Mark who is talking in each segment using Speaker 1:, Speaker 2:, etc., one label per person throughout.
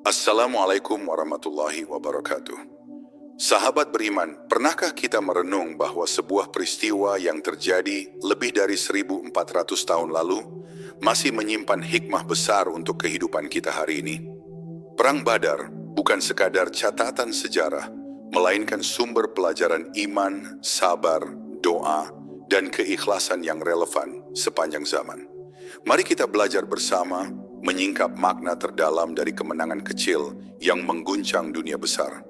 Speaker 1: Assalamualaikum warahmatullahi wabarakatuh. Sahabat beriman, pernahkah kita merenung bahwa sebuah peristiwa yang terjadi lebih dari 1400 tahun lalu masih menyimpan hikmah besar untuk kehidupan kita hari ini? Perang Badar bukan sekadar catatan sejarah, melainkan sumber pelajaran iman, sabar, doa, dan keikhlasan yang relevan sepanjang zaman. Mari kita belajar bersama menyingkap makna terdalam dari kemenangan kecil yang mengguncang dunia besar.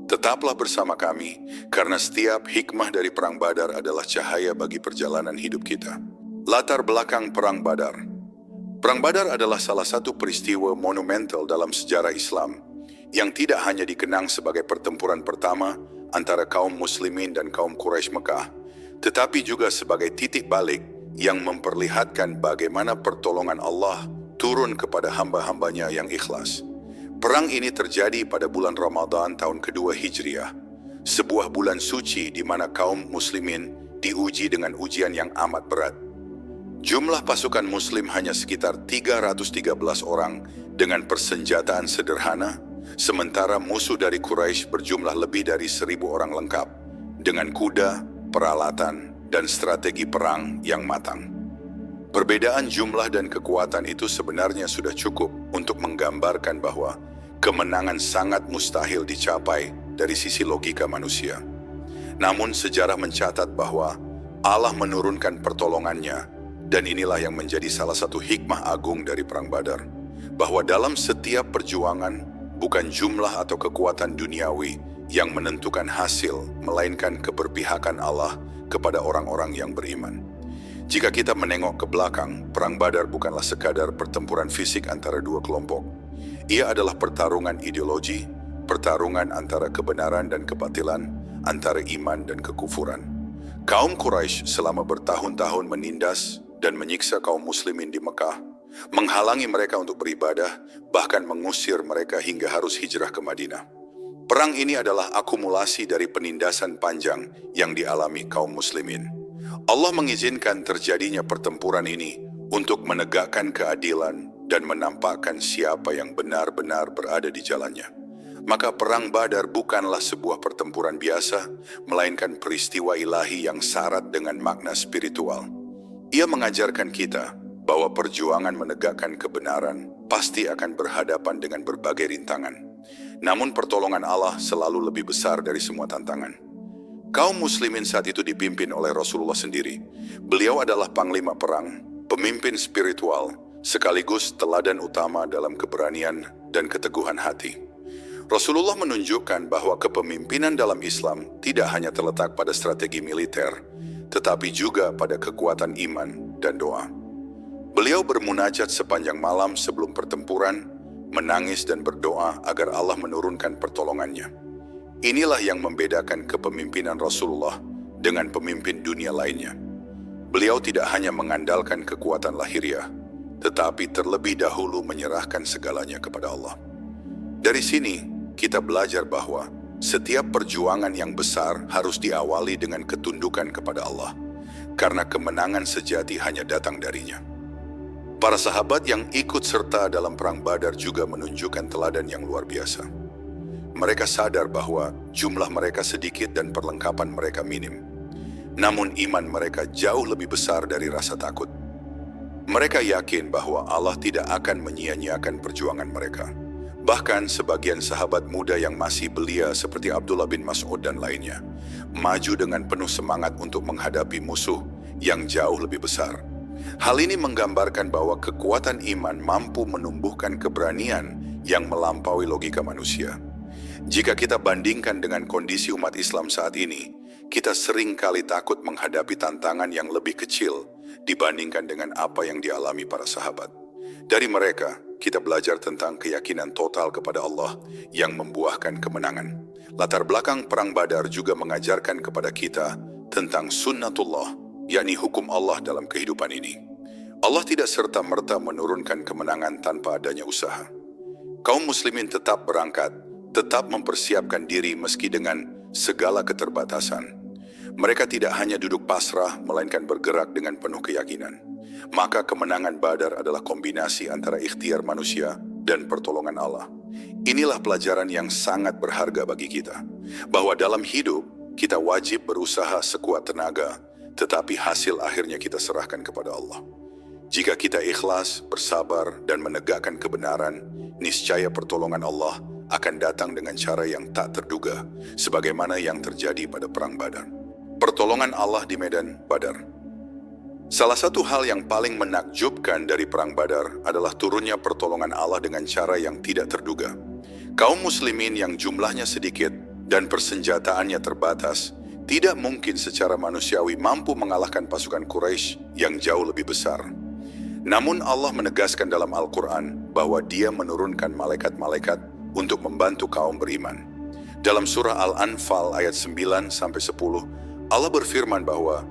Speaker 1: Tetaplah bersama kami, karena setiap hikmah dari Perang Badar adalah cahaya bagi perjalanan hidup kita. Latar belakang Perang Badar. Perang Badar adalah salah satu peristiwa monumental dalam sejarah Islam yang tidak hanya dikenang sebagai pertempuran pertama antara kaum muslimin dan kaum Quraisy Mekah, tetapi juga sebagai titik balik yang memperlihatkan bagaimana pertolongan Allah turun kepada hamba-hambanya yang ikhlas. Perang ini terjadi pada bulan Ramadan tahun kedua Hijriah, sebuah bulan suci di mana kaum muslimin diuji dengan ujian yang amat berat. Jumlah pasukan muslim hanya sekitar 313 orang dengan persenjataan sederhana, sementara musuh dari Quraisy berjumlah lebih dari 1.000 orang lengkap, dengan kuda, peralatan, dan strategi perang yang matang. Perbedaan jumlah dan kekuatan itu sebenarnya sudah cukup untuk menggambarkan bahwa kemenangan sangat mustahil dicapai dari sisi logika manusia. Namun sejarah mencatat bahwa Allah menurunkan pertolongannya, dan inilah yang menjadi salah satu hikmah agung dari Perang Badar, bahwa dalam setiap perjuangan bukan jumlah atau kekuatan duniawi yang menentukan hasil, melainkan keberpihakan Allah kepada orang-orang yang beriman. Jika kita menengok ke belakang, Perang Badar bukanlah sekadar pertempuran fisik antara dua kelompok. Ia adalah pertarungan ideologi, pertarungan antara kebenaran dan kebatilan, antara iman dan kekufuran. Kaum Quraisy selama bertahun-tahun menindas dan menyiksa kaum muslimin di Mekah, menghalangi mereka untuk beribadah, bahkan mengusir mereka hingga harus hijrah ke Madinah. Perang ini adalah akumulasi dari penindasan panjang yang dialami kaum muslimin. Allah mengizinkan terjadinya pertempuran ini untuk menegakkan keadilan dan menampakkan siapa yang benar-benar berada di jalannya. Maka Perang Badar bukanlah sebuah pertempuran biasa, melainkan peristiwa ilahi yang syarat dengan makna spiritual. Ia mengajarkan kita bahwa perjuangan menegakkan kebenaran pasti akan berhadapan dengan berbagai rintangan. Namun pertolongan Allah selalu lebih besar dari semua tantangan. Kaum muslimin saat itu dipimpin oleh Rasulullah sendiri. Beliau adalah panglima perang, pemimpin spiritual, sekaligus teladan utama dalam keberanian dan keteguhan hati. Rasulullah menunjukkan bahwa kepemimpinan dalam Islam tidak hanya terletak pada strategi militer, tetapi juga pada kekuatan iman dan doa. Beliau bermunajat sepanjang malam sebelum pertempuran, menangis dan berdoa agar Allah menurunkan pertolongannya. Inilah yang membedakan kepemimpinan Rasulullah dengan pemimpin dunia lainnya. Beliau tidak hanya mengandalkan kekuatan lahiriah, tetapi terlebih dahulu menyerahkan segalanya kepada Allah. Dari sini, kita belajar bahwa setiap perjuangan yang besar harus diawali dengan ketundukan kepada Allah, karena kemenangan sejati hanya datang darinya. Para sahabat yang ikut serta dalam Perang Badar juga menunjukkan teladan yang luar biasa. Mereka sadar bahwa jumlah mereka sedikit dan perlengkapan mereka minim. Namun iman mereka jauh lebih besar dari rasa takut. Mereka yakin bahwa Allah tidak akan menyia-nyiakan perjuangan mereka. Bahkan sebagian sahabat muda yang masih belia seperti Abdullah bin Mas'ud dan lainnya, maju dengan penuh semangat untuk menghadapi musuh yang jauh lebih besar. Hal ini menggambarkan bahwa kekuatan iman mampu menumbuhkan keberanian yang melampaui logika manusia. Jika kita bandingkan dengan kondisi umat Islam saat ini, kita sering kali takut menghadapi tantangan yang lebih kecil dibandingkan dengan apa yang dialami para sahabat. Dari mereka, kita belajar tentang keyakinan total kepada Allah yang membuahkan kemenangan. Latar belakang Perang Badar juga mengajarkan kepada kita tentang sunnatullah, yakni hukum Allah dalam kehidupan ini. Allah tidak serta-merta menurunkan kemenangan tanpa adanya usaha. Kaum muslimin tetap berangkat, tetap mempersiapkan diri meski dengan segala keterbatasan. Mereka tidak hanya duduk pasrah, melainkan bergerak dengan penuh keyakinan. Maka kemenangan Badar adalah kombinasi antara ikhtiar manusia dan pertolongan Allah. Inilah pelajaran yang sangat berharga bagi kita, bahwa dalam hidup kita wajib berusaha sekuat tenaga, tetapi hasil akhirnya kita serahkan kepada Allah. Jika kita ikhlas, bersabar, dan menegakkan kebenaran, niscaya pertolongan Allah akan datang dengan cara yang tak terduga, sebagaimana yang terjadi pada Perang Badar. Pertolongan Allah di medan Badar. Salah satu hal yang paling menakjubkan dari Perang Badar adalah turunnya pertolongan Allah dengan cara yang tidak terduga. Kaum muslimin yang jumlahnya sedikit dan persenjataannya terbatas, tidak mungkin secara manusiawi mampu mengalahkan pasukan Quraisy yang jauh lebih besar. Namun Allah menegaskan dalam Al-Quran bahwa Dia menurunkan malaikat-malaikat untuk membantu kaum beriman. Dalam surah Al-Anfal ayat 9-10, Allah berfirman bahwa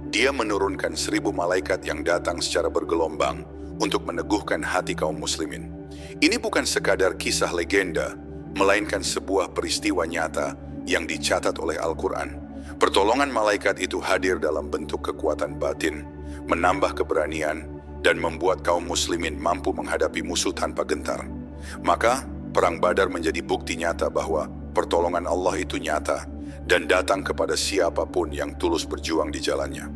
Speaker 1: Dia menurunkan 1.000 malaikat yang datang secara bergelombang untuk meneguhkan hati kaum muslimin. Ini bukan sekadar kisah legenda, melainkan sebuah peristiwa nyata yang dicatat oleh Al-Quran. Pertolongan malaikat itu hadir dalam bentuk kekuatan batin, menambah keberanian, dan membuat kaum muslimin mampu menghadapi musuh tanpa gentar. Maka, Perang Badar menjadi bukti nyata bahwa pertolongan Allah itu nyata dan datang kepada siapapun yang tulus berjuang di jalannya.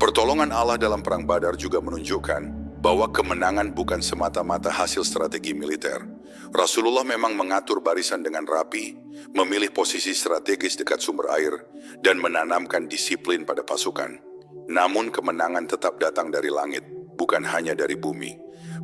Speaker 1: Pertolongan Allah dalam Perang Badar juga menunjukkan bahwa kemenangan bukan semata-mata hasil strategi militer. Rasulullah memang mengatur barisan dengan rapi, memilih posisi strategis dekat sumber air, dan menanamkan disiplin pada pasukan. Namun kemenangan tetap datang dari langit, bukan hanya dari bumi.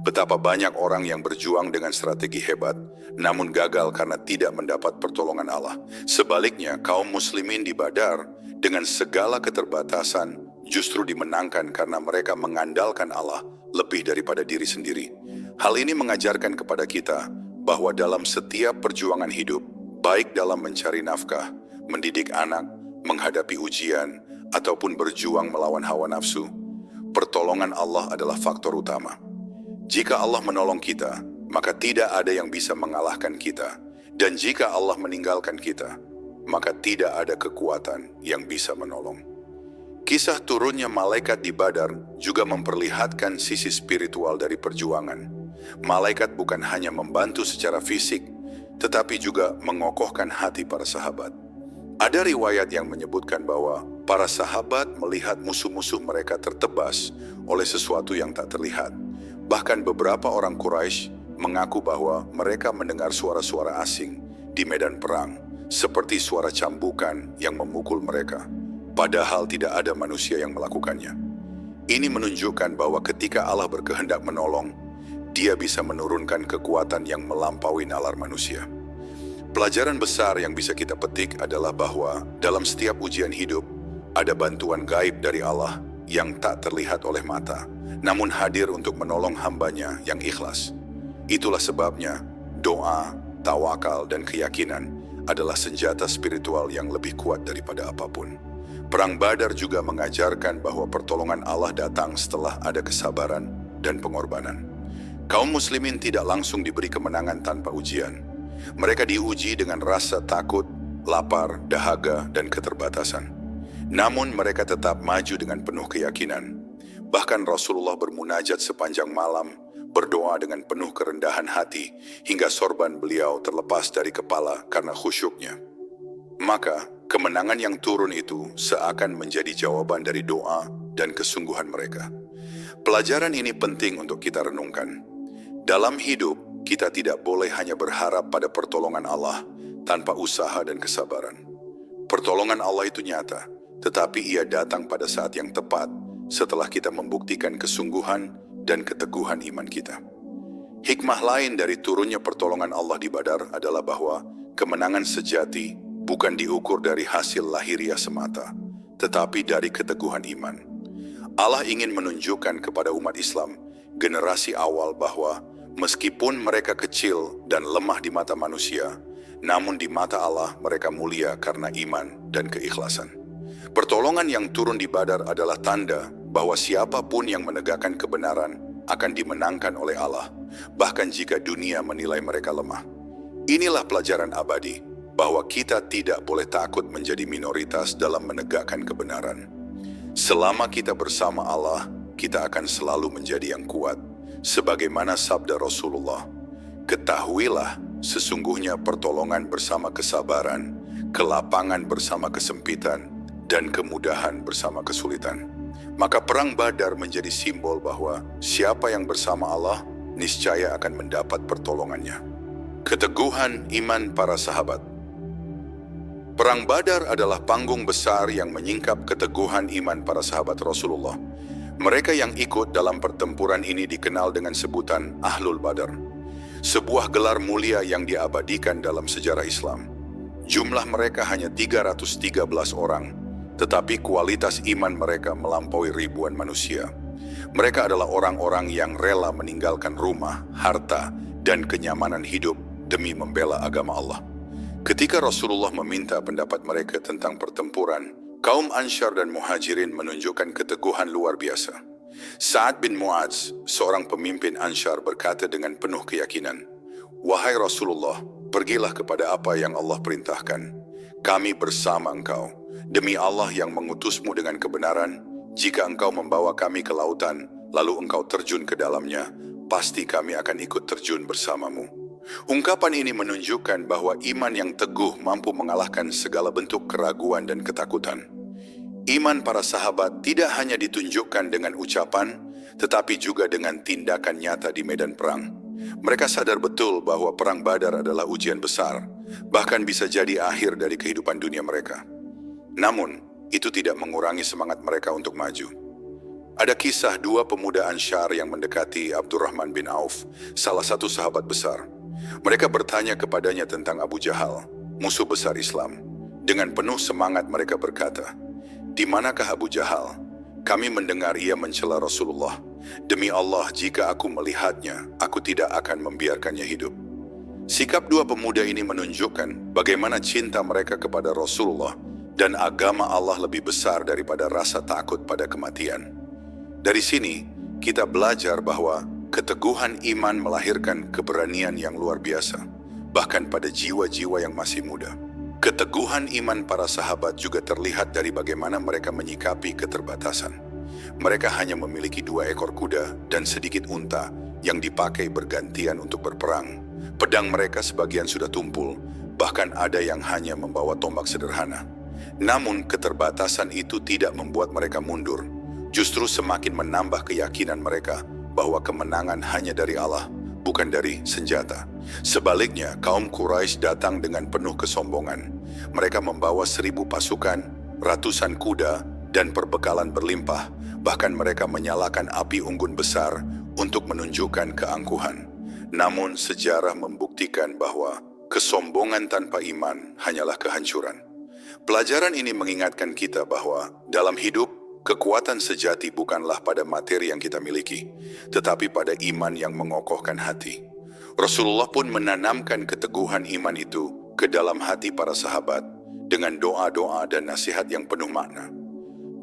Speaker 1: Betapa banyak orang yang berjuang dengan strategi hebat, namun gagal karena tidak mendapat pertolongan Allah. Sebaliknya, kaum muslimin di Badar dengan segala keterbatasan justru dimenangkan karena mereka mengandalkan Allah lebih daripada diri sendiri. Hal ini mengajarkan kepada kita bahwa dalam setiap perjuangan hidup, baik dalam mencari nafkah, mendidik anak, menghadapi ujian, ataupun berjuang melawan hawa nafsu, pertolongan Allah adalah faktor utama. Jika Allah menolong kita, maka tidak ada yang bisa mengalahkan kita. Dan jika Allah meninggalkan kita, maka tidak ada kekuatan yang bisa menolong. Kisah turunnya malaikat di Badar juga memperlihatkan sisi spiritual dari perjuangan. Malaikat bukan hanya membantu secara fisik, tetapi juga mengokohkan hati para sahabat. Ada riwayat yang menyebutkan bahwa para sahabat melihat musuh-musuh mereka tertebas oleh sesuatu yang tak terlihat. Bahkan beberapa orang Quraisy mengaku bahwa mereka mendengar suara-suara asing di medan perang, seperti suara cambukan yang memukul mereka, padahal tidak ada manusia yang melakukannya. Ini menunjukkan bahwa ketika Allah berkehendak menolong, Dia bisa menurunkan kekuatan yang melampaui nalar manusia. Pelajaran besar yang bisa kita petik adalah bahwa dalam setiap ujian hidup, ada bantuan gaib dari Allah yang tak terlihat oleh mata, namun hadir untuk menolong hambanya yang ikhlas. Itulah sebabnya doa, tawakal, dan keyakinan adalah senjata spiritual yang lebih kuat daripada apapun. Perang Badar juga mengajarkan bahwa pertolongan Allah datang setelah ada kesabaran dan pengorbanan. Kaum muslimin tidak langsung diberi kemenangan tanpa ujian. Mereka diuji dengan rasa takut, lapar, dahaga, dan keterbatasan. Namun mereka tetap maju dengan penuh keyakinan. Bahkan Rasulullah bermunajat sepanjang malam, berdoa dengan penuh kerendahan hati, hingga sorban beliau terlepas dari kepala karena khusyuknya. Maka, kemenangan yang turun itu seakan menjadi jawaban dari doa dan kesungguhan mereka. Pelajaran ini penting untuk kita renungkan. Dalam hidup, kita tidak boleh hanya berharap pada pertolongan Allah tanpa usaha dan kesabaran. Pertolongan Allah itu nyata, tetapi Ia datang pada saat yang tepat setelah kita membuktikan kesungguhan dan keteguhan iman kita. Hikmah lain dari turunnya pertolongan Allah di Badar adalah bahwa kemenangan sejati bukan diukur dari hasil lahiriah semata, tetapi dari keteguhan iman. Allah ingin menunjukkan kepada umat Islam, generasi awal, bahwa meskipun mereka kecil dan lemah di mata manusia, namun di mata Allah mereka mulia karena iman dan keikhlasan. Pertolongan yang turun di Badar adalah tanda bahwa siapapun yang menegakkan kebenaran akan dimenangkan oleh Allah, bahkan jika dunia menilai mereka lemah. Inilah pelajaran abadi, bahwa kita tidak boleh takut menjadi minoritas dalam menegakkan kebenaran. Selama kita bersama Allah, kita akan selalu menjadi yang kuat. Sebagaimana sabda Rasulullah, ketahuilah sesungguhnya pertolongan bersama kesabaran, kelapangan bersama kesempitan, dan kemudahan bersama kesulitan. Maka perang Badar menjadi simbol bahwa siapa yang bersama Allah, niscaya akan mendapat pertolongannya. Keteguhan iman para sahabat. Perang Badar adalah panggung besar yang menyingkap keteguhan iman para sahabat Rasulullah. Mereka yang ikut dalam pertempuran ini dikenal dengan sebutan Ahlul Badar, sebuah gelar mulia yang diabadikan dalam sejarah Islam. Jumlah mereka hanya 313 orang, tetapi kualitas iman mereka melampaui ribuan manusia. Mereka adalah orang-orang yang rela meninggalkan rumah, harta, dan kenyamanan hidup demi membela agama Allah. Ketika Rasulullah meminta pendapat mereka tentang pertempuran, kaum Ansyar dan Muhajirin menunjukkan keteguhan luar biasa. Sa'ad bin Mu'adz, seorang pemimpin Ansyar, berkata dengan penuh keyakinan, "Wahai Rasulullah, pergilah kepada apa yang Allah perintahkan. Kami bersama engkau. Demi Allah yang mengutusmu dengan kebenaran, jika engkau membawa kami ke lautan, lalu engkau terjun ke dalamnya, pasti kami akan ikut terjun bersamamu." Ungkapan ini menunjukkan bahwa iman yang teguh mampu mengalahkan segala bentuk keraguan dan ketakutan. Iman para sahabat tidak hanya ditunjukkan dengan ucapan, tetapi juga dengan tindakan nyata di medan perang. Mereka sadar betul bahwa perang Badar adalah ujian besar, bahkan bisa jadi akhir dari kehidupan dunia mereka. Namun, itu tidak mengurangi semangat mereka untuk maju. Ada kisah dua pemuda Ansyar yang mendekati Abdurrahman bin Auf, salah satu sahabat besar. Mereka bertanya kepadanya tentang Abu Jahal, musuh besar Islam. Dengan penuh semangat mereka berkata, "Di manakah Abu Jahal? Kami mendengar ia mencela Rasulullah. Demi Allah, jika aku melihatnya, aku tidak akan membiarkannya hidup." Sikap dua pemuda ini menunjukkan bagaimana cinta mereka kepada Rasulullah dan agama Allah lebih besar daripada rasa takut pada kematian. Dari sini, kita belajar bahwa keteguhan iman melahirkan keberanian yang luar biasa, bahkan pada jiwa-jiwa yang masih muda. Keteguhan iman para sahabat juga terlihat dari bagaimana mereka menyikapi keterbatasan. Mereka hanya memiliki 2 ekor kuda dan sedikit unta yang dipakai bergantian untuk berperang. Pedang mereka sebagian sudah tumpul, bahkan ada yang hanya membawa tombak sederhana. Namun keterbatasan itu tidak membuat mereka mundur, justru semakin menambah keyakinan mereka bahwa kemenangan hanya dari Allah, bukan dari senjata. Sebaliknya, kaum Quraisy datang dengan penuh kesombongan. Mereka membawa 1000 pasukan, ratusan kuda, dan perbekalan berlimpah. Bahkan mereka menyalakan api unggun besar untuk menunjukkan keangkuhan. Namun sejarah membuktikan bahwa kesombongan tanpa iman hanyalah kehancuran. Pelajaran ini mengingatkan kita bahwa dalam hidup, kekuatan sejati bukanlah pada materi yang kita miliki, tetapi pada iman yang mengokohkan hati. Rasulullah pun menanamkan keteguhan iman itu ke dalam hati para sahabat dengan doa-doa dan nasihat yang penuh makna.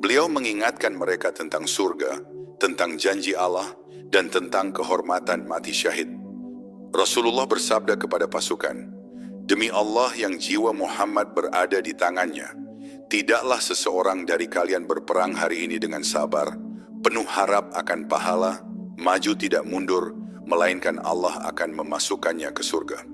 Speaker 1: Beliau mengingatkan mereka tentang surga, tentang janji Allah, dan tentang kehormatan mati syahid. Rasulullah bersabda kepada pasukan, "Demi Allah yang jiwa Muhammad berada di tangannya, tidaklah seseorang dari kalian berperang hari ini dengan sabar, penuh harap akan pahala, maju tidak mundur, melainkan Allah akan memasukkannya ke surga."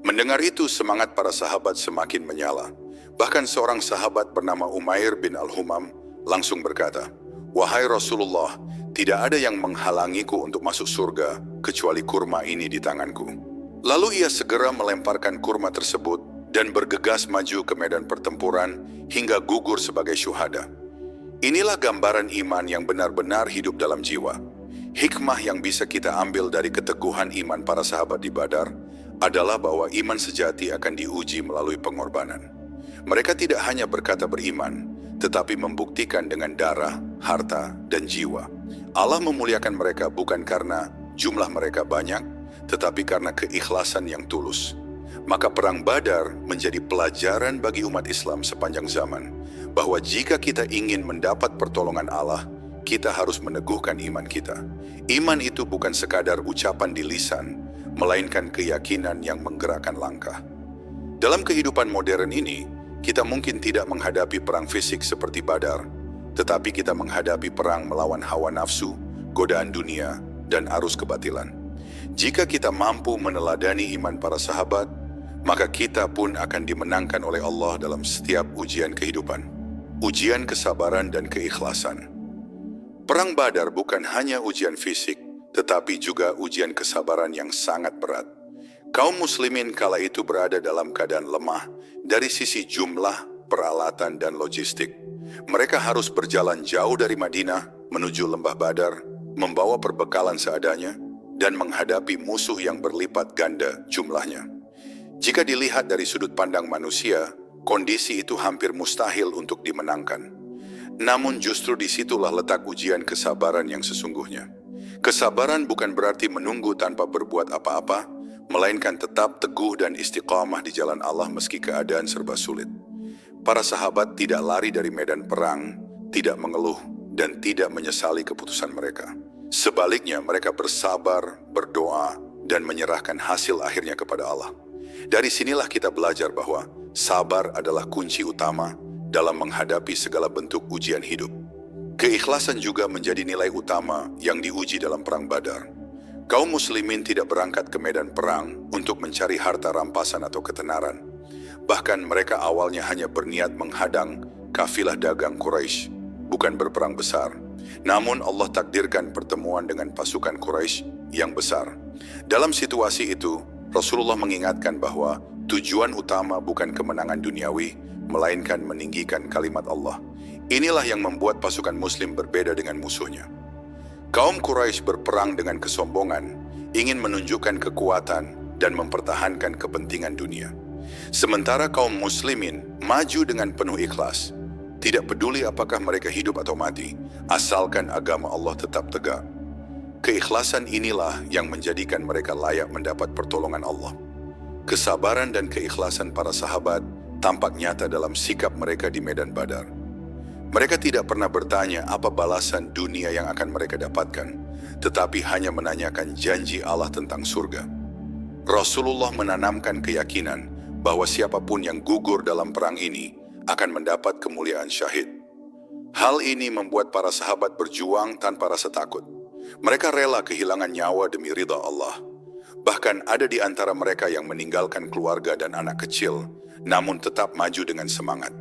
Speaker 1: Mendengar itu, semangat para sahabat semakin menyala. Bahkan seorang sahabat bernama Umair bin Al-Humam langsung berkata, "Wahai Rasulullah, tidak ada yang menghalangiku untuk masuk surga kecuali kurma ini di tanganku." Lalu ia segera melemparkan kurma tersebut dan bergegas maju ke medan pertempuran hingga gugur sebagai syuhada. Inilah gambaran iman yang benar-benar hidup dalam jiwa. Hikmah yang bisa kita ambil dari keteguhan iman para sahabat di Badar adalah bahwa iman sejati akan diuji melalui pengorbanan. Mereka tidak hanya berkata beriman, tetapi membuktikan dengan darah, harta, dan jiwa. Allah memuliakan mereka bukan karena jumlah mereka banyak, tetapi karena keikhlasan yang tulus. Maka perang Badar menjadi pelajaran bagi umat Islam sepanjang zaman, bahwa jika kita ingin mendapat pertolongan Allah, kita harus meneguhkan iman kita. Iman itu bukan sekadar ucapan di lisan, melainkan keyakinan yang menggerakkan langkah. Dalam kehidupan modern ini, kita mungkin tidak menghadapi perang fisik seperti Badar, tetapi kita menghadapi perang melawan hawa nafsu, godaan dunia, dan arus kebatilan. Jika kita mampu meneladani iman para sahabat, maka kita pun akan dimenangkan oleh Allah dalam setiap ujian kehidupan. Ujian kesabaran dan keikhlasan. Perang Badar bukan hanya ujian fisik, tetapi juga ujian kesabaran yang sangat berat. Kaum muslimin kala itu berada dalam keadaan lemah dari sisi jumlah, peralatan, dan logistik. Mereka harus berjalan jauh dari Madinah menuju lembah Badar, membawa perbekalan seadanya, dan menghadapi musuh yang berlipat ganda jumlahnya. Jika dilihat dari sudut pandang manusia, kondisi itu hampir mustahil untuk dimenangkan. Namun justru disitulah letak ujian kesabaran yang sesungguhnya. Kesabaran bukan berarti menunggu tanpa berbuat apa-apa, melainkan tetap teguh dan istiqamah di jalan Allah meski keadaan serba sulit. Para sahabat tidak lari dari medan perang, tidak mengeluh, dan tidak menyesali keputusan mereka. Sebaliknya, mereka bersabar, berdoa, dan menyerahkan hasil akhirnya kepada Allah. Dari sinilah kita belajar bahwa sabar adalah kunci utama dalam menghadapi segala bentuk ujian hidup. Keikhlasan juga menjadi nilai utama yang diuji dalam Perang Badar. Kaum muslimin tidak berangkat ke medan perang untuk mencari harta rampasan atau ketenaran. Bahkan mereka awalnya hanya berniat menghadang kafilah dagang Quraisy, bukan berperang besar. Namun Allah takdirkan pertemuan dengan pasukan Quraisy yang besar. Dalam situasi itu, Rasulullah mengingatkan bahwa tujuan utama bukan kemenangan duniawi, melainkan meninggikan kalimat Allah. Inilah yang membuat pasukan muslim berbeda dengan musuhnya. Kaum Quraisy berperang dengan kesombongan, ingin menunjukkan kekuatan dan mempertahankan kepentingan dunia. Sementara kaum muslimin maju dengan penuh ikhlas, tidak peduli apakah mereka hidup atau mati, asalkan agama Allah tetap tegak. Keikhlasan inilah yang menjadikan mereka layak mendapat pertolongan Allah. Kesabaran dan keikhlasan para sahabat tampak nyata dalam sikap mereka di medan Badar. Mereka tidak pernah bertanya apa balasan dunia yang akan mereka dapatkan, tetapi hanya menanyakan janji Allah tentang surga. Rasulullah menanamkan keyakinan bahwa siapapun yang gugur dalam perang ini akan mendapat kemuliaan syahid. Hal ini membuat para sahabat berjuang tanpa rasa takut. Mereka rela kehilangan nyawa demi ridha Allah. Bahkan ada di antara mereka yang meninggalkan keluarga dan anak kecil, namun tetap maju dengan semangat.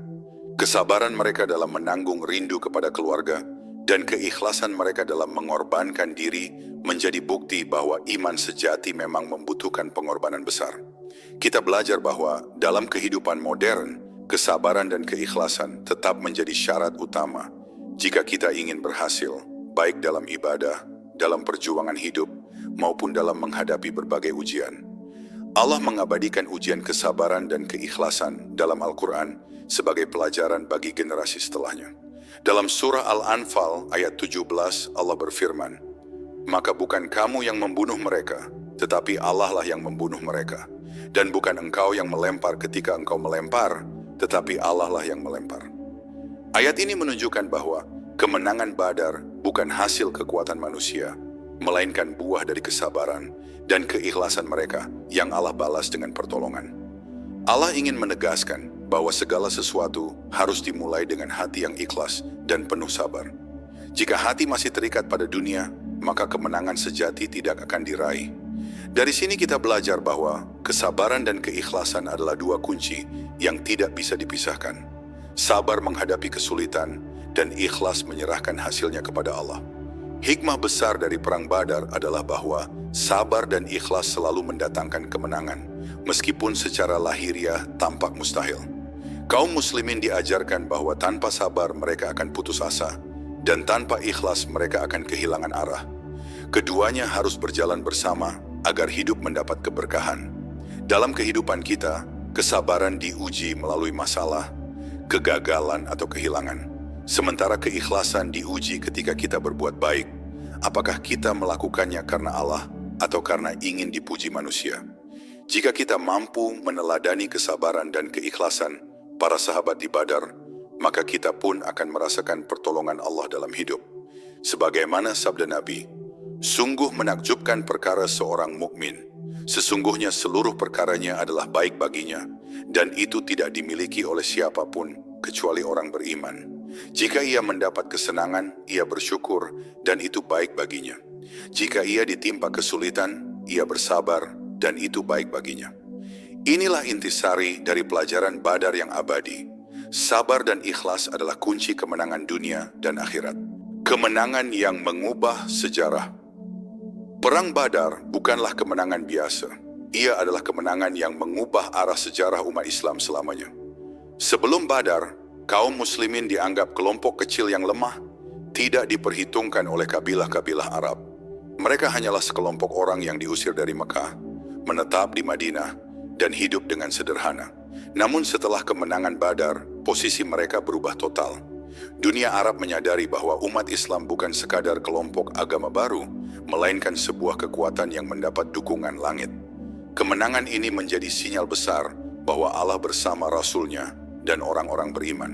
Speaker 1: Kesabaran mereka dalam menanggung rindu kepada keluarga dan keikhlasan mereka dalam mengorbankan diri menjadi bukti bahwa iman sejati memang membutuhkan pengorbanan besar. Kita belajar bahwa dalam kehidupan modern, kesabaran dan keikhlasan tetap menjadi syarat utama jika kita ingin berhasil, baik dalam ibadah, dalam perjuangan hidup, maupun dalam menghadapi berbagai ujian. Allah mengabadikan ujian kesabaran dan keikhlasan dalam Al-Quran sebagai pelajaran bagi generasi setelahnya. Dalam surah Al-Anfal ayat 17 Allah berfirman, "Maka bukan kamu yang membunuh mereka, tetapi Allah lah yang membunuh mereka. Dan bukan engkau yang melempar ketika engkau melempar, tetapi Allah lah yang melempar." Ayat ini menunjukkan bahwa kemenangan Badar bukan hasil kekuatan manusia, melainkan buah dari kesabaran dan keikhlasan mereka yang Allah balas dengan pertolongan. Allah ingin menegaskan bahwa segala sesuatu harus dimulai dengan hati yang ikhlas dan penuh sabar. Jika hati masih terikat pada dunia, maka kemenangan sejati tidak akan diraih. Dari sini kita belajar bahwa kesabaran dan keikhlasan adalah dua kunci yang tidak bisa dipisahkan. Sabar menghadapi kesulitan dan ikhlas menyerahkan hasilnya kepada Allah. Hikmah besar dari Perang Badar adalah bahwa sabar dan ikhlas selalu mendatangkan kemenangan, meskipun secara lahiriah tampak mustahil. Kaum muslimin diajarkan bahwa tanpa sabar mereka akan putus asa, dan tanpa ikhlas mereka akan kehilangan arah. Keduanya harus berjalan bersama agar hidup mendapat keberkahan. Dalam kehidupan kita, kesabaran diuji melalui masalah, kegagalan atau kehilangan. Sementara keikhlasan diuji ketika kita berbuat baik. Apakah kita melakukannya karena Allah atau karena ingin dipuji manusia? Jika kita mampu meneladani kesabaran dan keikhlasan para sahabat di Badar, maka kita pun akan merasakan pertolongan Allah dalam hidup. Sebagaimana sabda Nabi, "Sungguh menakjubkan perkara seorang mukmin. Sesungguhnya seluruh perkaranya adalah baik baginya, dan itu tidak dimiliki oleh siapapun kecuali orang beriman. Jika ia mendapat kesenangan, ia bersyukur, dan itu baik baginya. Jika ia ditimpa kesulitan, ia bersabar, dan itu baik baginya. Inilah intisari dari pelajaran Badar yang abadi. Sabar dan ikhlas adalah kunci kemenangan dunia dan akhirat. Kemenangan yang mengubah sejarah. Perang Badar bukanlah kemenangan biasa. Ia adalah kemenangan yang mengubah arah sejarah umat Islam selamanya. Sebelum Badar, kaum muslimin dianggap kelompok kecil yang lemah, tidak diperhitungkan oleh kabilah-kabilah Arab. Mereka hanyalah sekelompok orang yang diusir dari Mekah, menetap di Madinah, dan hidup dengan sederhana. Namun setelah kemenangan Badar, posisi mereka berubah total. Dunia Arab menyadari bahwa umat Islam bukan sekadar kelompok agama baru, melainkan sebuah kekuatan yang mendapat dukungan langit. Kemenangan ini menjadi sinyal besar bahwa Allah bersama Rasul-Nya dan orang-orang beriman.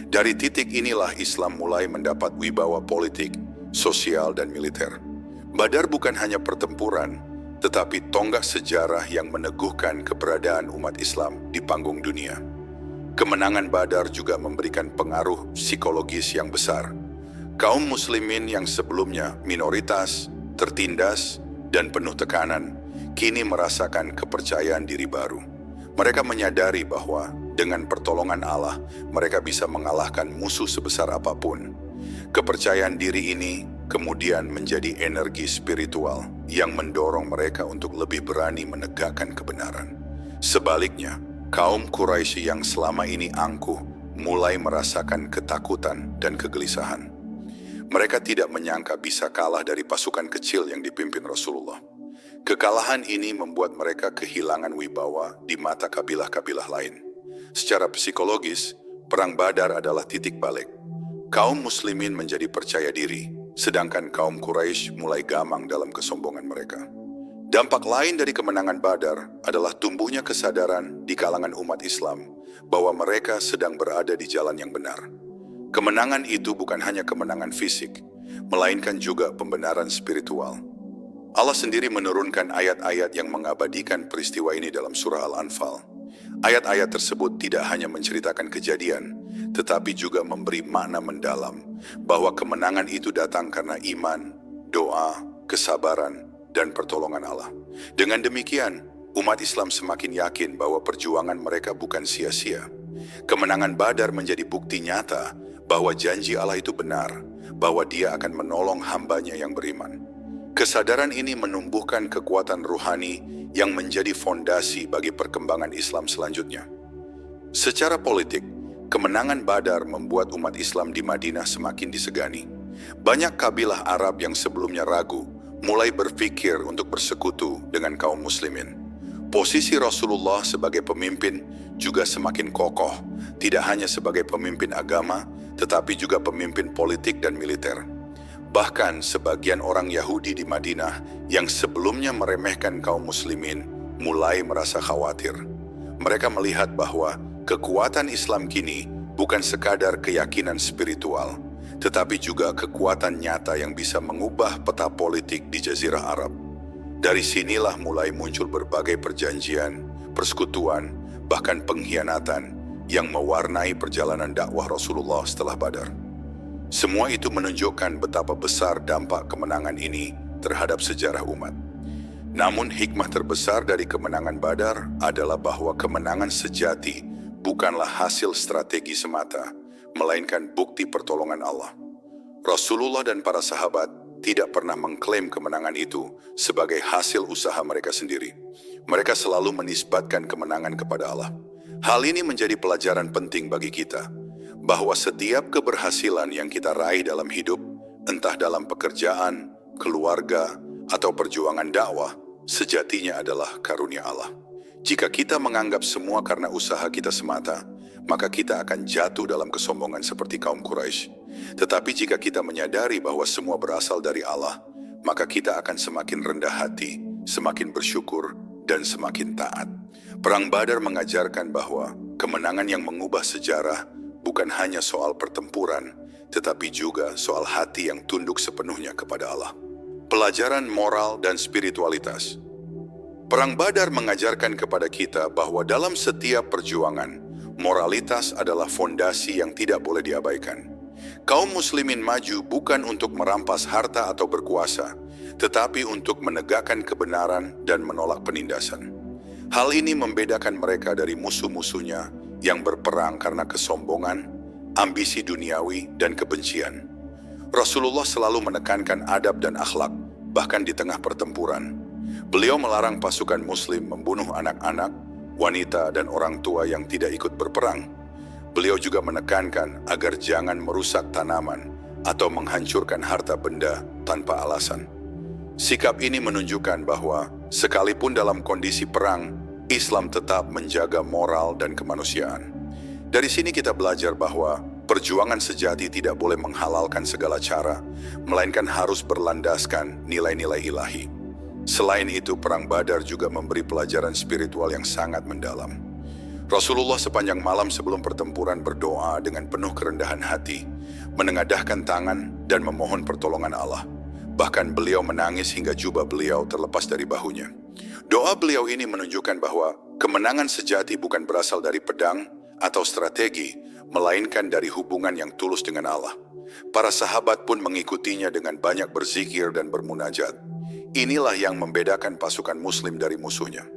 Speaker 1: Dari titik inilah Islam mulai mendapat wibawa politik, sosial, dan militer. Badar bukan hanya pertempuran, tetapi tonggak sejarah yang meneguhkan keberadaan umat Islam di panggung dunia. Kemenangan Badar juga memberikan pengaruh psikologis yang besar. Kaum muslimin yang sebelumnya minoritas, tertindas, dan penuh tekanan, kini merasakan kepercayaan diri baru. Mereka menyadari bahwa dengan pertolongan Allah, mereka bisa mengalahkan musuh sebesar apapun. Kepercayaan diri ini kemudian menjadi energi spiritual yang mendorong mereka untuk lebih berani menegakkan kebenaran. Sebaliknya, kaum Quraisy yang selama ini angkuh mulai merasakan ketakutan dan kegelisahan. Mereka tidak menyangka bisa kalah dari pasukan kecil yang dipimpin Rasulullah. Kekalahan ini membuat mereka kehilangan wibawa di mata kabilah-kabilah lain. Secara psikologis, Perang Badar adalah titik balik. Kaum muslimin menjadi percaya diri, sedangkan kaum Quraisy mulai gamang dalam kesombongan mereka. Dampak lain dari kemenangan Badar adalah tumbuhnya kesadaran di kalangan umat Islam bahwa mereka sedang berada di jalan yang benar. Kemenangan itu bukan hanya kemenangan fisik, melainkan juga pembenaran spiritual. Allah sendiri menurunkan ayat-ayat yang mengabadikan peristiwa ini dalam surah Al-Anfal. Ayat-ayat tersebut tidak hanya menceritakan kejadian, tetapi juga memberi makna mendalam bahwa kemenangan itu datang karena iman, doa, kesabaran, dan pertolongan Allah. Dengan demikian, umat Islam semakin yakin bahwa perjuangan mereka bukan sia-sia. Kemenangan Badar menjadi bukti nyata bahwa janji Allah itu benar, bahwa Dia akan menolong hambanya yang beriman. Kesadaran ini menumbuhkan kekuatan ruhani yang menjadi fondasi bagi perkembangan Islam selanjutnya. Secara politik, kemenangan Badar membuat umat Islam di Madinah semakin disegani. Banyak kabilah Arab yang sebelumnya ragu mulai berpikir untuk bersekutu dengan kaum muslimin. Posisi Rasulullah sebagai pemimpin juga semakin kokoh, tidak hanya sebagai pemimpin agama, tetapi juga pemimpin politik dan militer. Bahkan sebagian orang Yahudi di Madinah yang sebelumnya meremehkan kaum muslimin mulai merasa khawatir. Mereka melihat bahwa kekuatan Islam kini bukan sekadar keyakinan spiritual, tetapi juga kekuatan nyata yang bisa mengubah peta politik di Jazirah Arab. Dari sinilah mulai muncul berbagai perjanjian, persekutuan, bahkan pengkhianatan yang mewarnai perjalanan dakwah Rasulullah setelah Badar. Semua itu menunjukkan betapa besar dampak kemenangan ini terhadap sejarah umat. Namun hikmah terbesar dari kemenangan Badar adalah bahwa kemenangan sejati bukanlah hasil strategi semata, melainkan bukti pertolongan Allah. Rasulullah dan para sahabat tidak pernah mengklaim kemenangan itu sebagai hasil usaha mereka sendiri. Mereka selalu menisbatkan kemenangan kepada Allah. Hal ini menjadi pelajaran penting bagi kita, bahwa setiap keberhasilan yang kita raih dalam hidup, entah dalam pekerjaan, keluarga, atau perjuangan dakwah, sejatinya adalah karunia Allah. Jika kita menganggap semua karena usaha kita semata, maka kita akan jatuh dalam kesombongan seperti kaum Quraisy. Tetapi jika kita menyadari bahwa semua berasal dari Allah, maka kita akan semakin rendah hati, semakin bersyukur, dan semakin taat. Perang Badar mengajarkan bahwa kemenangan yang mengubah sejarah bukan hanya soal pertempuran, tetapi juga soal hati yang tunduk sepenuhnya kepada Allah. Pelajaran moral dan spiritualitas. Perang Badar mengajarkan kepada kita bahwa dalam setiap perjuangan, moralitas adalah fondasi yang tidak boleh diabaikan. Kaum muslimin maju bukan untuk merampas harta atau berkuasa, tetapi untuk menegakkan kebenaran dan menolak penindasan. Hal ini membedakan mereka dari musuh-musuhnya yang berperang karena kesombongan, ambisi duniawi, dan kebencian. Rasulullah selalu menekankan adab dan akhlak, bahkan di tengah pertempuran. Beliau melarang pasukan muslim membunuh anak-anak, wanita, dan orang tua yang tidak ikut berperang. Beliau juga menekankan agar jangan merusak tanaman atau menghancurkan harta benda tanpa alasan. Sikap ini menunjukkan bahwa sekalipun dalam kondisi perang, Islam tetap menjaga moral dan kemanusiaan. Dari sini kita belajar bahwa perjuangan sejati tidak boleh menghalalkan segala cara, melainkan harus berlandaskan nilai-nilai ilahi. Selain itu, Perang Badar juga memberi pelajaran spiritual yang sangat mendalam. Rasulullah sepanjang malam sebelum pertempuran berdoa dengan penuh kerendahan hati, menengadahkan tangan dan memohon pertolongan Allah. Bahkan beliau menangis hingga jubah beliau terlepas dari bahunya. Doa beliau ini menunjukkan bahwa kemenangan sejati bukan berasal dari pedang atau strategi, melainkan dari hubungan yang tulus dengan Allah. Para sahabat pun mengikutinya dengan banyak berzikir dan bermunajat. Inilah yang membedakan pasukan muslim dari musuhnya.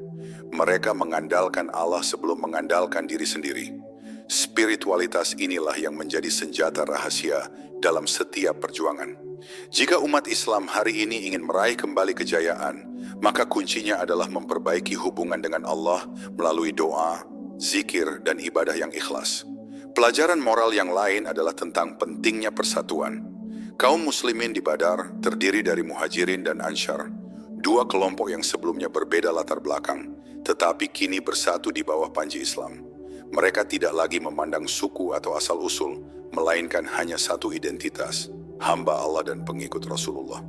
Speaker 1: Mereka mengandalkan Allah sebelum mengandalkan diri sendiri. Spiritualitas inilah yang menjadi senjata rahasia dalam setiap perjuangan. Jika umat Islam hari ini ingin meraih kembali kejayaan, maka kuncinya adalah memperbaiki hubungan dengan Allah melalui doa, zikir, dan ibadah yang ikhlas. Pelajaran moral yang lain adalah tentang pentingnya persatuan. Kaum muslimin di Badar terdiri dari Muhajirin dan Ansyar, dua kelompok yang sebelumnya berbeda latar belakang, tetapi kini bersatu di bawah panji Islam. Mereka tidak lagi memandang suku atau asal-usul, melainkan hanya satu identitas, hamba Allah dan pengikut Rasulullah.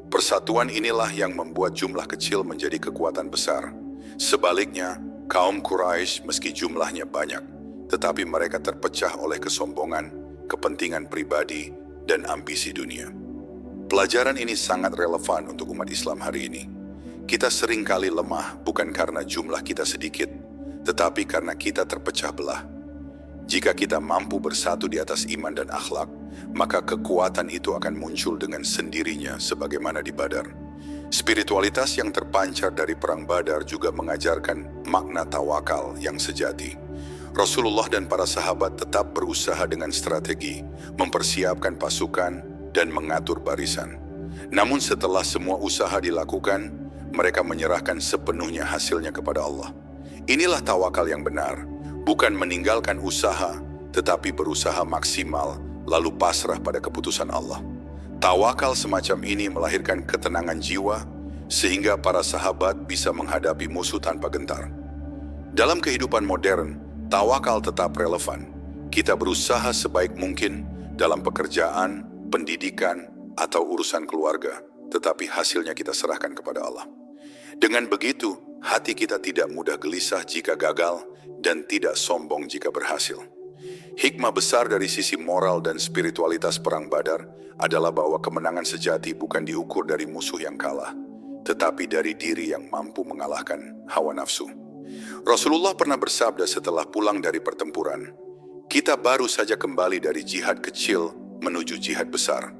Speaker 1: Persatuan inilah yang membuat jumlah kecil menjadi kekuatan besar. Sebaliknya, kaum Quraisy meski jumlahnya banyak, tetapi mereka terpecah oleh kesombongan, kepentingan pribadi, dan ambisi dunia. Pelajaran ini sangat relevan untuk umat Islam hari ini. Kita seringkali lemah bukan karena jumlah kita sedikit, tetapi karena kita terpecah belah. Jika kita mampu bersatu di atas iman dan akhlak, maka kekuatan itu akan muncul dengan sendirinya sebagaimana di Badar. Spiritualitas yang terpancar dari Perang Badar juga mengajarkan makna tawakal yang sejati. Rasulullah dan para sahabat tetap berusaha dengan strategi, mempersiapkan pasukan, dan mengatur barisan. Namun setelah semua usaha dilakukan, mereka menyerahkan sepenuhnya hasilnya kepada Allah. Inilah tawakal yang benar, bukan meninggalkan usaha, tetapi berusaha maksimal, lalu pasrah pada keputusan Allah. Tawakal semacam ini melahirkan ketenangan jiwa, sehingga para sahabat bisa menghadapi musuh tanpa gentar. Dalam kehidupan modern, tawakal tetap relevan. Kita berusaha sebaik mungkin dalam pekerjaan, pendidikan, atau urusan keluarga, tetapi hasilnya kita serahkan kepada Allah. Dengan begitu, hati kita tidak mudah gelisah jika gagal dan tidak sombong jika berhasil. Hikmah besar dari sisi moral dan spiritualitas Perang Badar adalah bahwa kemenangan sejati bukan diukur dari musuh yang kalah, tetapi dari diri yang mampu mengalahkan hawa nafsu. Rasulullah pernah bersabda setelah pulang dari pertempuran, "Kita baru saja kembali dari jihad kecil menuju jihad besar."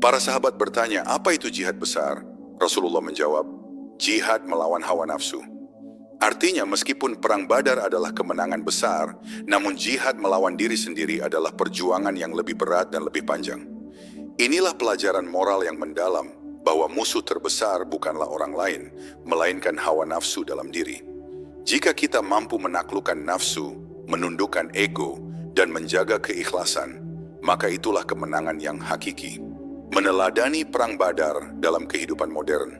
Speaker 1: Para sahabat bertanya, "Apa itu jihad besar?" Rasulullah menjawab, "Jihad melawan hawa nafsu." Artinya meskipun Perang Badar adalah kemenangan besar, namun jihad melawan diri sendiri adalah perjuangan yang lebih berat dan lebih panjang. Inilah pelajaran moral yang mendalam, bahwa musuh terbesar bukanlah orang lain, melainkan hawa nafsu dalam diri. Jika kita mampu menaklukkan nafsu, menundukkan ego, dan menjaga keikhlasan, maka itulah kemenangan yang hakiki. Meneladani Perang Badar dalam kehidupan modern.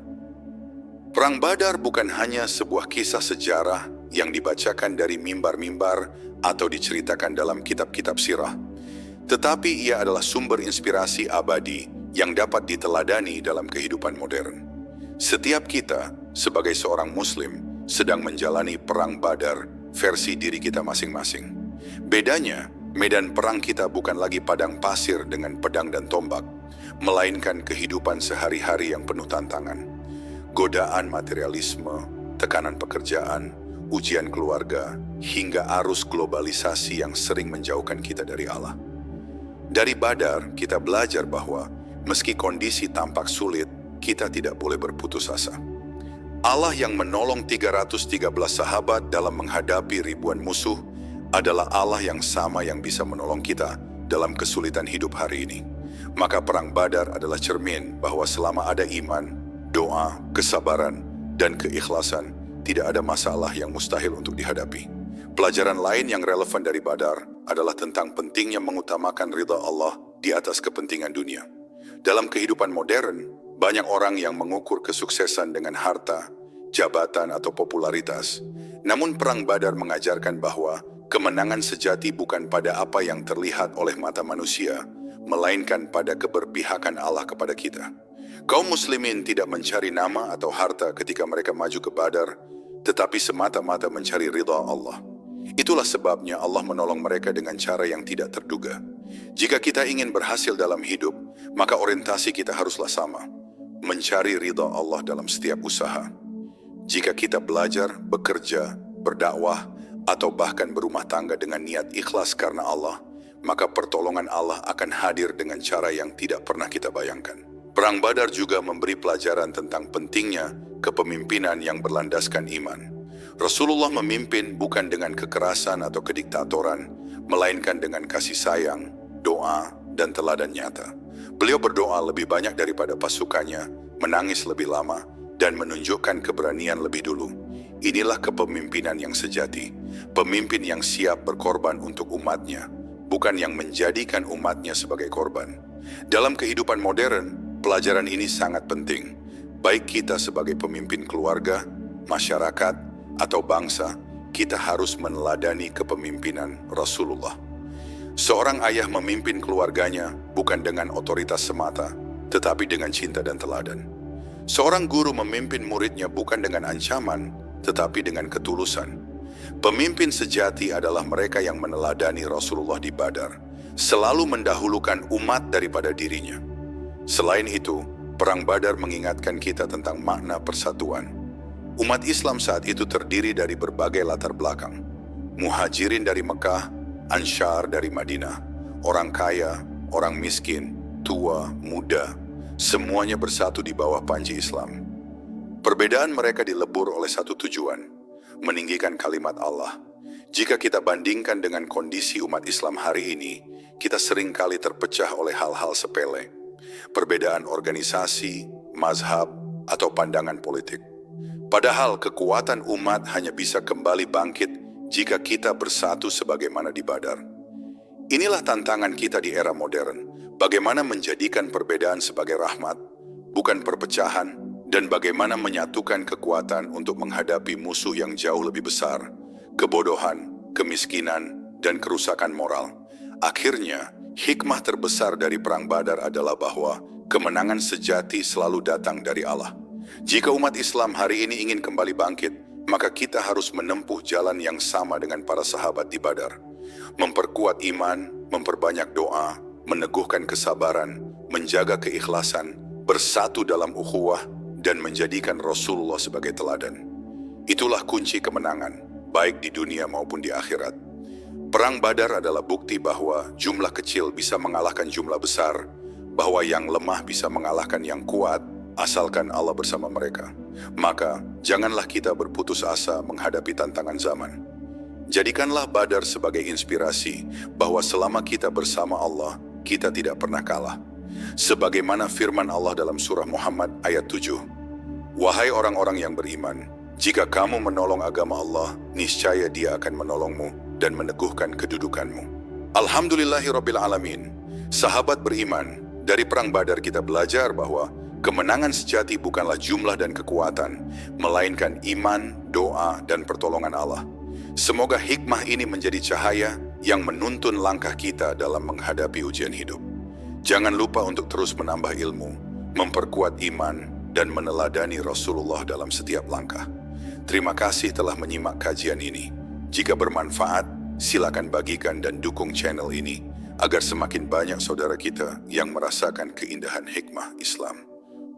Speaker 1: Perang Badar bukan hanya sebuah kisah sejarah yang dibacakan dari mimbar-mimbar atau diceritakan dalam kitab-kitab sirah, tetapi ia adalah sumber inspirasi abadi yang dapat diteladani dalam kehidupan modern. Setiap kita, sebagai seorang Muslim, sedang menjalani Perang Badar versi diri kita masing-masing. Bedanya, medan perang kita bukan lagi padang pasir dengan pedang dan tombak, melainkan kehidupan sehari-hari yang penuh tantangan. Godaan materialisme, tekanan pekerjaan, ujian keluarga, hingga arus globalisasi yang sering menjauhkan kita dari Allah. Dari Badar, kita belajar bahwa meski kondisi tampak sulit, kita tidak boleh berputus asa. Allah yang menolong 313 sahabat dalam menghadapi ribuan musuh adalah Allah yang sama yang bisa menolong kita dalam kesulitan hidup hari ini. Maka perang Badar adalah cermin bahwa selama ada iman, doa, kesabaran, dan keikhlasan, tidak ada masalah yang mustahil untuk dihadapi. Pelajaran lain yang relevan dari Badar adalah tentang pentingnya mengutamakan ridha Allah di atas kepentingan dunia. Dalam kehidupan modern, banyak orang yang mengukur kesuksesan dengan harta, jabatan, atau popularitas. Namun perang Badar mengajarkan bahwa kemenangan sejati bukan pada apa yang terlihat oleh mata manusia, melainkan pada keberpihakan Allah kepada kita. Kaum muslimin tidak mencari nama atau harta ketika mereka maju ke Badar, tetapi semata-mata mencari ridha Allah. Itulah sebabnya Allah menolong mereka dengan cara yang tidak terduga. Jika kita ingin berhasil dalam hidup, maka orientasi kita haruslah sama, mencari ridha Allah dalam setiap usaha. Jika kita belajar, bekerja, berdakwah, atau bahkan berumah tangga dengan niat ikhlas karena Allah, maka pertolongan Allah akan hadir dengan cara yang tidak pernah kita bayangkan. Perang Badar juga memberi pelajaran tentang pentingnya kepemimpinan yang berlandaskan iman. Rasulullah memimpin bukan dengan kekerasan atau kediktatoran, melainkan dengan kasih sayang, doa, dan teladan nyata. Beliau berdoa lebih banyak daripada pasukannya, menangis lebih lama, dan menunjukkan keberanian lebih dulu. Inilah kepemimpinan yang sejati, pemimpin yang siap berkorban untuk umatnya, bukan yang menjadikan umatnya sebagai korban. Dalam kehidupan modern, pelajaran ini sangat penting. Baik kita sebagai pemimpin keluarga, masyarakat, atau bangsa, kita harus meneladani kepemimpinan Rasulullah. Seorang ayah memimpin keluarganya bukan dengan otoritas semata, tetapi dengan cinta dan teladan. Seorang guru memimpin muridnya bukan dengan ancaman, tetapi dengan ketulusan. Pemimpin sejati adalah mereka yang meneladani Rasulullah di Badar, selalu mendahulukan umat daripada dirinya. Selain itu, perang Badar mengingatkan kita tentang makna persatuan. Umat Islam saat itu terdiri dari berbagai latar belakang. Muhajirin dari Mekah, Ansyar dari Madinah, orang kaya, orang miskin, tua, muda, semuanya bersatu di bawah panji Islam. Perbedaan mereka dilebur oleh satu tujuan, meninggikan kalimat Allah. Jika kita bandingkan dengan kondisi umat Islam hari ini, kita seringkali terpecah oleh hal-hal sepele, perbedaan organisasi, mazhab, atau pandangan politik. Padahal kekuatan umat hanya bisa kembali bangkit jika kita bersatu sebagaimana di Badar. Inilah tantangan kita di era modern, bagaimana menjadikan perbedaan sebagai rahmat, bukan perpecahan, dan bagaimana menyatukan kekuatan untuk menghadapi musuh yang jauh lebih besar, kebodohan, kemiskinan, dan kerusakan moral. Akhirnya, hikmah terbesar dari Perang Badar adalah bahwa kemenangan sejati selalu datang dari Allah. Jika umat Islam hari ini ingin kembali bangkit, maka kita harus menempuh jalan yang sama dengan para sahabat di Badar. Memperkuat iman, memperbanyak doa, meneguhkan kesabaran, menjaga keikhlasan, bersatu dalam ukhuwah, dan menjadikan Rasulullah sebagai teladan. Itulah kunci kemenangan, baik di dunia maupun di akhirat. Perang Badar adalah bukti bahwa jumlah kecil bisa mengalahkan jumlah besar, bahwa yang lemah bisa mengalahkan yang kuat, asalkan Allah bersama mereka. Maka, janganlah kita berputus asa menghadapi tantangan zaman. Jadikanlah Badar sebagai inspirasi bahwa selama kita bersama Allah, kita tidak pernah kalah. Sebagaimana firman Allah dalam surah Muhammad ayat 7. Wahai orang-orang yang beriman, jika kamu menolong agama Allah, niscaya Dia akan menolongmu dan meneguhkan kedudukanmu. Alhamdulillahirabbil alamin. Sahabat beriman, dari Perang Badar kita belajar bahwa kemenangan sejati bukanlah jumlah dan kekuatan, melainkan iman, doa, dan pertolongan Allah. Semoga hikmah ini menjadi cahaya yang menuntun langkah kita dalam menghadapi ujian hidup. Jangan lupa untuk terus menambah ilmu, memperkuat iman, dan meneladani Rasulullah dalam setiap langkah. Terima kasih telah menyimak kajian ini. Jika bermanfaat, silakan bagikan dan dukung channel ini agar semakin banyak saudara kita yang merasakan keindahan hikmah Islam.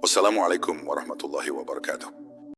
Speaker 1: Wassalamualaikum warahmatullahi wabarakatuh.